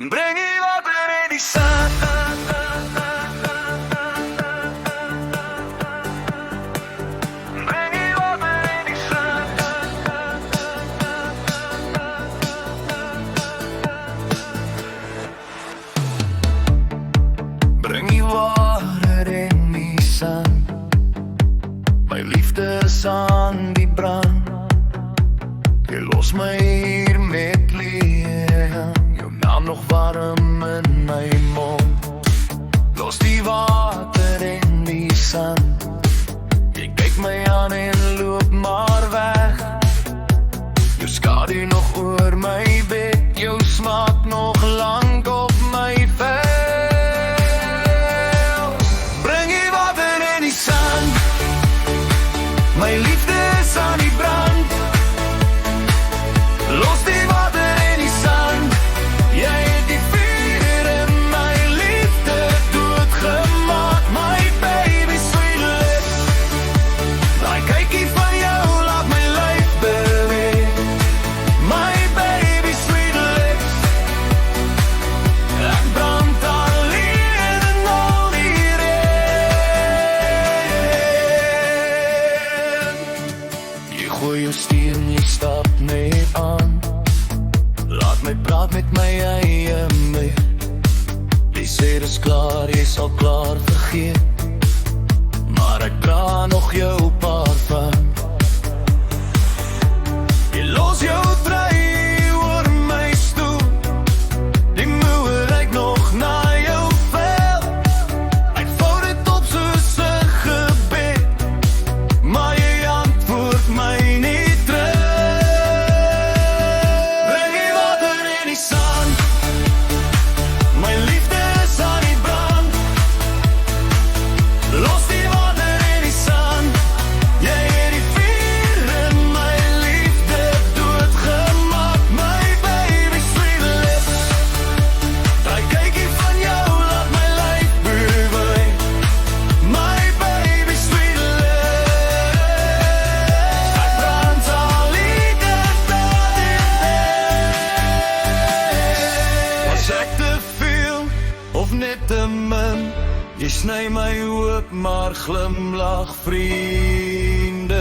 Breng die water in die sand. Breng die water in die sand. Bring die water in die sand. My liefde is aan die brand. Jy los my hier met leeg. Jou naam nog warm in my mond. Los die water in die sand. Jy kyk my aan en loop maar weg. Jou skadu nog oor my bed. Jou smaak nog lang op my vel. Bring die water in die sand. My liefde is aan die brand. Los die water in die sand. Jy het die vuur in my liefde doodgemaak. My baby sweet lips. Daai kykie van jou laat my lyf beweeg. My baby sweet lips. Ek brand alleen in al die reën. Jy gooi jou steen, jy stap net aan. Laat my praat met my eie mee. Jy sê dis klaar, jy sal klaar vergeet. Maar ek dra nog jou parfum. Jy los jou vry oor my stoel. Die muur ryk nog na jou vel. Ek vou dit op soos 'n gebed. Maar jy antwoord my nie terug. Bring die water in die sand. My liefde is aan die brand. Los die water in die sand. Jy het die vuur in my liefde doodgemaak. My baby sweet lips. Daai kykie van jou laat my lyf beweeg. My baby sweet lips. Ek brand alleen in al die reën. Was ek te veel of net te min? Jy sny my oop maar glimlag vriendelike.